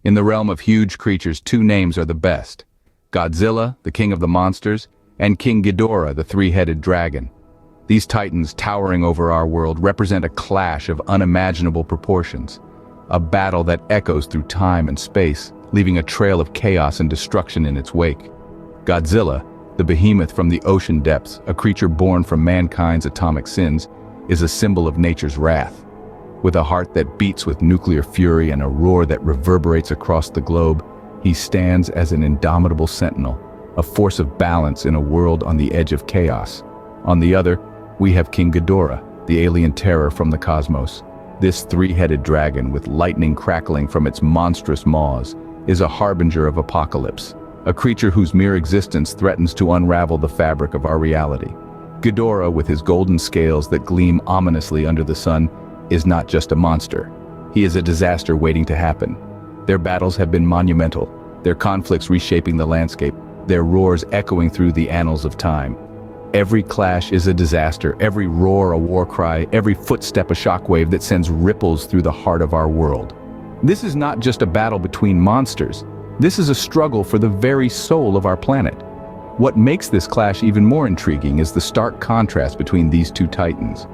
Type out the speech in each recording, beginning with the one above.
In the realm of huge creatures, two names are the best: Godzilla, the king of the monsters, and King Ghidorah, the three-headed dragon. These titans towering over our world represent a clash of unimaginable proportions, a battle that echoes through time and space, leaving a trail of chaos and destruction in its wake. Godzilla, the behemoth from the ocean depths, a creature born from mankind's atomic sins, is a symbol of nature's wrath. With a heart that beats with nuclear fury and a roar that reverberates across the globe, he stands as an indomitable sentinel, a force of balance in a world on the edge of chaos. On the other, we have King Ghidorah, the alien terror from the cosmos. This three-headed dragon, with lightning crackling from its monstrous maws, is a harbinger of apocalypse, a creature whose mere existence threatens to unravel the fabric of our reality. Ghidorah, with his golden scales that gleam ominously under the sun, is not just a monster. He is a disaster waiting to happen. Their battles have been monumental, their conflicts reshaping the landscape, their roars echoing through the annals of time. Every clash is a disaster, every roar a war cry, every footstep a shockwave that sends ripples through the heart of our world. This is not just a battle between monsters. This is a struggle for the very soul of our planet. What makes this clash even more intriguing is the stark contrast between these two titans.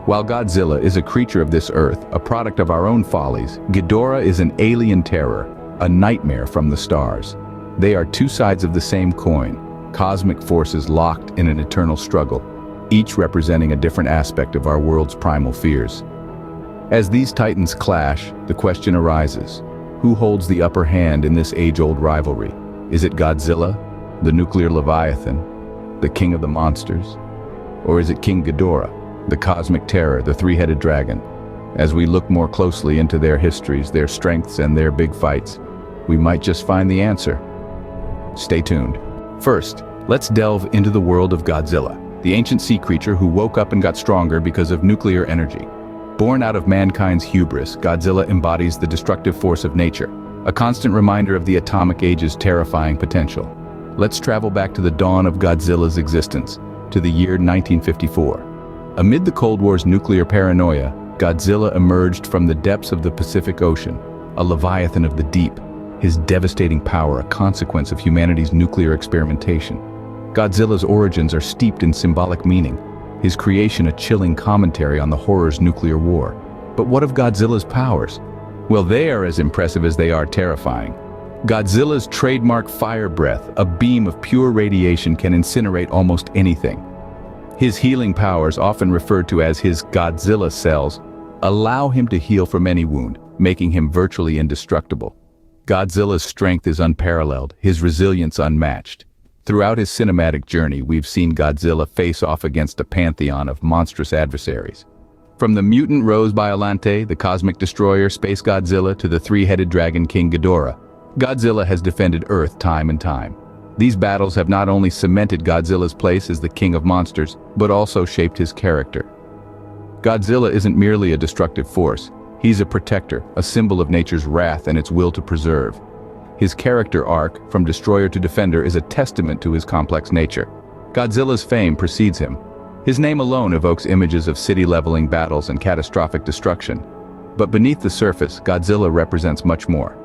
While Godzilla is a creature of this earth, a product of our own follies, Ghidorah is an alien terror, a nightmare from the stars. They are two sides of the same coin, cosmic forces locked in an eternal struggle, each representing a different aspect of our world's primal fears. As these titans clash, the question arises: who holds the upper hand in this age-old rivalry? Is it Godzilla, the nuclear leviathan, the king of the monsters? Or is it King Ghidorah, the cosmic terror, the three-headed dragon? As we look more closely into their histories, their strengths, and their big fights, we might just find the answer. Stay tuned. First, let's delve into the world of Godzilla, the ancient sea creature who woke up and got stronger because of nuclear energy. Born out of mankind's hubris, Godzilla embodies the destructive force of nature, a constant reminder of the atomic age's terrifying potential. Let's travel back to the dawn of Godzilla's existence, to the year 1954. Amid the Cold War's nuclear paranoia, Godzilla emerged from the depths of the Pacific Ocean, a leviathan of the deep, his devastating power a consequence of humanity's nuclear experimentation. Godzilla's origins are steeped in symbolic meaning, his creation a chilling commentary on the horrors of nuclear war. But what of Godzilla's powers? Well, they are as impressive as they are terrifying. Godzilla's trademark fire breath, a beam of pure radiation, can incinerate almost anything. His healing powers, often referred to as his Godzilla cells, allow him to heal from any wound, making him virtually indestructible. Godzilla's strength is unparalleled, his resilience unmatched. Throughout his cinematic journey, we've seen Godzilla face off against a pantheon of monstrous adversaries. From the mutant Rose Biollante, the cosmic destroyer Space Godzilla, to the three-headed dragon King Ghidorah, Godzilla has defended Earth time and time. These battles have not only cemented Godzilla's place as the king of monsters, but also shaped his character. Godzilla isn't merely a destructive force. He's a protector, a symbol of nature's wrath and its will to preserve. His character arc, from destroyer to defender, is a testament to his complex nature. Godzilla's fame precedes him. His name alone evokes images of city-leveling battles and catastrophic destruction. But beneath the surface, Godzilla represents much more.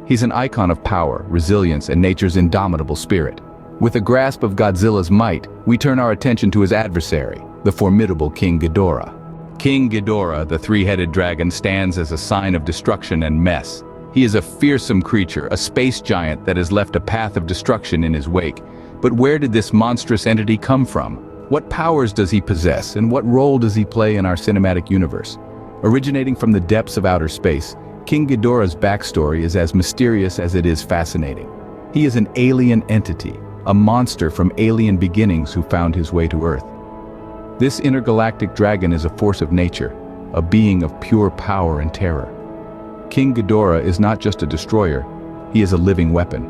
He's an icon of power, resilience, and nature's indomitable spirit. With a grasp of Godzilla's might, we turn our attention to his adversary, the formidable King Ghidorah. King Ghidorah, the three-headed dragon, stands as a sign of destruction and mess. He is a fearsome creature, a space giant that has left a path of destruction in his wake. But where did this monstrous entity come from? What powers does he possess, and what role does he play in our cinematic universe? Originating from the depths of outer space, King Ghidorah's backstory is as mysterious as it is fascinating. He is an alien entity, a monster from alien beginnings who found his way to Earth. This intergalactic dragon is a force of nature, a being of pure power and terror. King Ghidorah is not just a destroyer, he is a living weapon.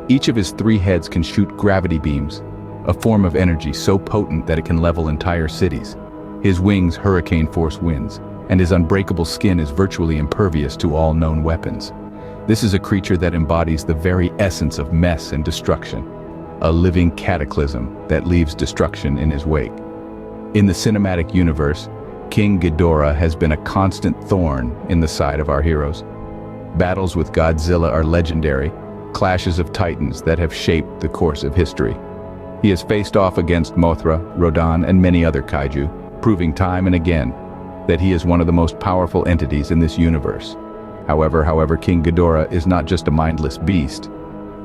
Each of his three heads can shoot gravity beams, a form of energy so potent that it can level entire cities. His wings hurricane-force winds, and his unbreakable skin is virtually impervious to all known weapons. This is a creature that embodies the very essence of mess and destruction, a living cataclysm that leaves destruction in his wake. In the cinematic universe, King Ghidorah has been a constant thorn in the side of our heroes. Battles with Godzilla are legendary, clashes of titans that have shaped the course of history. He has faced off against Mothra, Rodan, and many other kaiju, proving time and again that he is one of the most powerful entities in this universe. However, King Ghidorah is not just a mindless beast,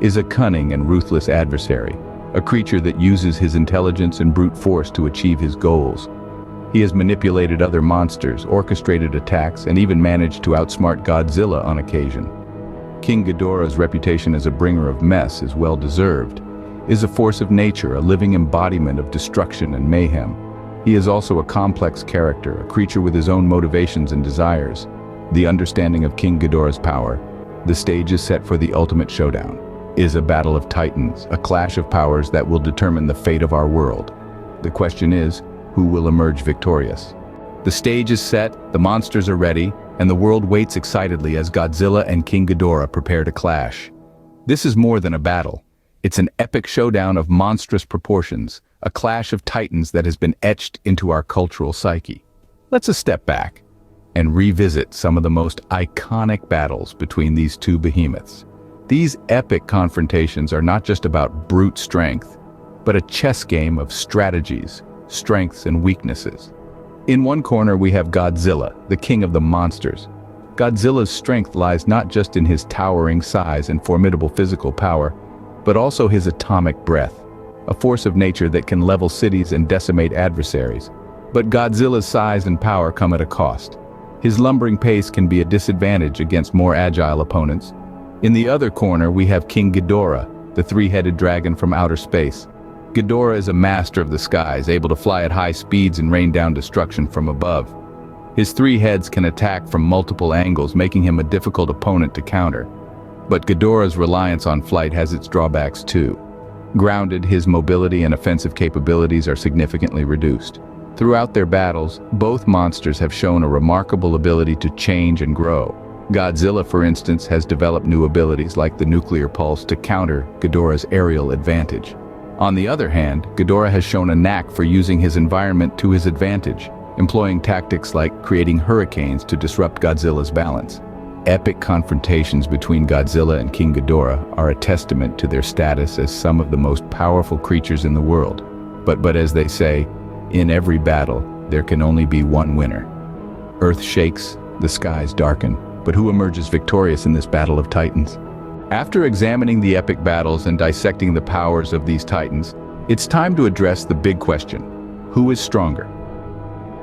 is a cunning and ruthless adversary, a creature that uses his intelligence and brute force to achieve his goals. He has manipulated other monsters, orchestrated attacks, and even managed to outsmart Godzilla on occasion. King Ghidorah's reputation as a bringer of mess is well-deserved, is a force of nature, a living embodiment of destruction and mayhem. He is also a complex character, a creature with his own motivations and desires. The understanding of King Ghidorah's power, the stage is set for the ultimate showdown, is a battle of titans, a clash of powers that will determine the fate of our world. The question is, who will emerge victorious? The stage is set, the monsters are ready, and the world waits excitedly as Godzilla and King Ghidorah prepare to clash. This is more than a battle. It's an epic showdown of monstrous proportions, a clash of titans that has been etched into our cultural psyche. Let's step back and revisit some of the most iconic battles between these two behemoths. These epic confrontations are not just about brute strength, but a chess game of strategies, strengths, and weaknesses. In one corner we have Godzilla, the king of the monsters. Godzilla's strength lies not just in his towering size and formidable physical power, but also his atomic breath, a force of nature that can level cities and decimate adversaries. But Godzilla's size and power come at a cost. His lumbering pace can be a disadvantage against more agile opponents. In the other corner we have King Ghidorah, the three-headed dragon from outer space. Ghidorah is a master of the skies, able to fly at high speeds and rain down destruction from above. His three heads can attack from multiple angles, making him a difficult opponent to counter. But Ghidorah's reliance on flight has its drawbacks too. Grounded, his mobility and offensive capabilities are significantly reduced. Throughout their battles, both monsters have shown a remarkable ability to change and grow. Godzilla, for instance, has developed new abilities like the nuclear pulse to counter Ghidorah's aerial advantage. On the other hand, Ghidorah has shown a knack for using his environment to his advantage, employing tactics like creating hurricanes to disrupt Godzilla's balance. Epic confrontations between Godzilla and King Ghidorah are a testament to their status as some of the most powerful creatures in the world. But as they say, in every battle, there can only be one winner. Earth shakes, the skies darken, but who emerges victorious in this battle of titans? After examining the epic battles and dissecting the powers of these titans, it's time to address the big question: who is stronger?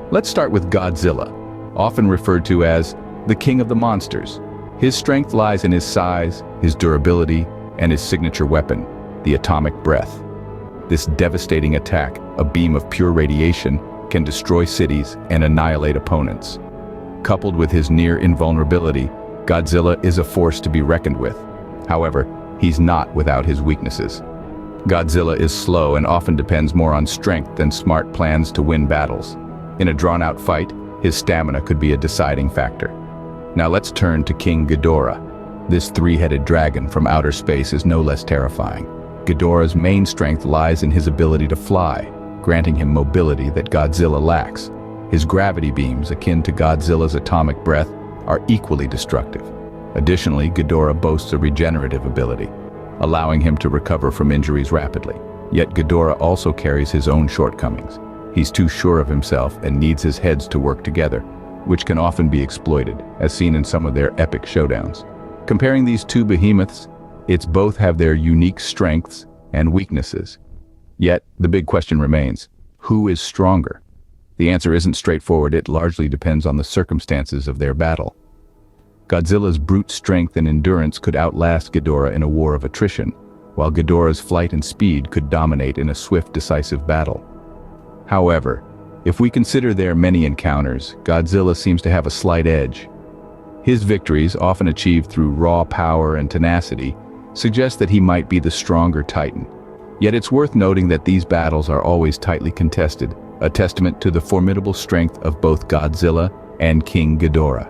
Let's start with Godzilla, often referred to as the king of the monsters. His strength lies in his size, his durability, and his signature weapon, the atomic breath. This devastating attack, a beam of pure radiation, can destroy cities and annihilate opponents. Coupled with his near invulnerability, Godzilla is a force to be reckoned with. However, he's not without his weaknesses. Godzilla is slow and often depends more on strength than smart plans to win battles. In a drawn-out fight, his stamina could be a deciding factor. Now let's turn to King Ghidorah. This three-headed dragon from outer space is no less terrifying. Ghidorah's main strength lies in his ability to fly, granting him mobility that Godzilla lacks. His gravity beams, akin to Godzilla's atomic breath, are equally destructive. Additionally, Ghidorah boasts a regenerative ability, allowing him to recover from injuries rapidly. Yet Ghidorah also carries his own shortcomings. He's too sure of himself and needs his heads to work together, which can often be exploited, as seen in some of their epic showdowns. Comparing these two behemoths, it's both have their unique strengths and weaknesses. Yet, the big question remains, who is stronger? The answer isn't straightforward. It largely depends on the circumstances of their battle. Godzilla's brute strength and endurance could outlast Ghidorah in a war of attrition, while Ghidorah's flight and speed could dominate in a swift, decisive battle. However, if we consider their many encounters, Godzilla seems to have a slight edge. His victories, often achieved through raw power and tenacity, suggest that he might be the stronger titan. Yet it's worth noting that these battles are always tightly contested, a testament to the formidable strength of both Godzilla and King Ghidorah.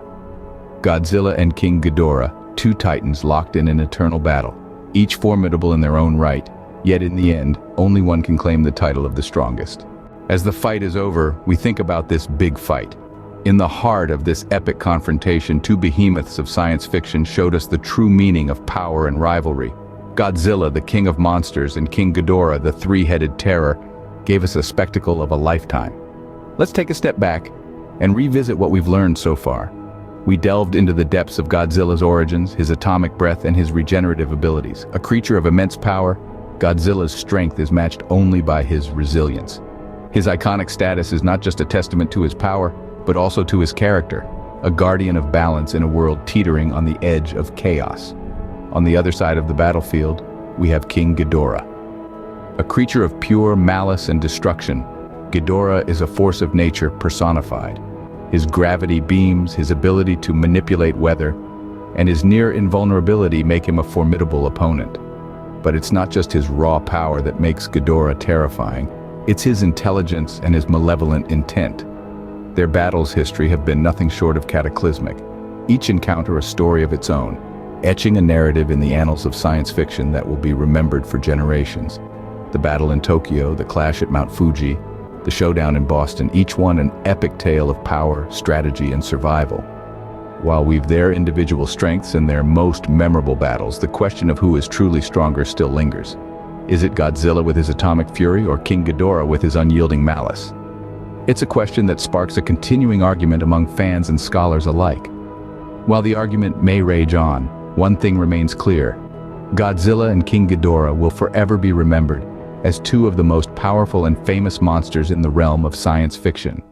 Godzilla and King Ghidorah, two titans locked in an eternal battle, each formidable in their own right, yet in the end, only one can claim the title of the strongest. As the fight is over, we think about this big fight. In the heart of this epic confrontation, two behemoths of science fiction showed us the true meaning of power and rivalry. Godzilla, the king of monsters, and King Ghidorah, the three-headed terror, gave us a spectacle of a lifetime. Let's take a step back and revisit what we've learned so far. We delved into the depths of Godzilla's origins, his atomic breath, and his regenerative abilities. A creature of immense power, Godzilla's strength is matched only by his resilience. His iconic status is not just a testament to his power, but also to his character, a guardian of balance in a world teetering on the edge of chaos. On the other side of the battlefield, we have King Ghidorah. A creature of pure malice and destruction, Ghidorah is a force of nature personified. His gravity beams, his ability to manipulate weather, and his near invulnerability make him a formidable opponent. But it's not just his raw power that makes Ghidorah terrifying, it's his intelligence and his malevolent intent. Their battle's history have been nothing short of cataclysmic, each encounter a story of its own, etching a narrative in the annals of science fiction that will be remembered for generations. The battle in Tokyo, the clash at Mount Fuji, the showdown in Boston, each one an epic tale of power, strategy, and survival. While we've their individual strengths and their most memorable battles, the question of who is truly stronger still lingers. Is it Godzilla with his atomic fury or King Ghidorah with his unyielding malice? It's a question that sparks a continuing argument among fans and scholars alike. While the argument may rage on, one thing remains clear. Godzilla and King Ghidorah will forever be remembered as two of the most powerful and famous monsters in the realm of science fiction.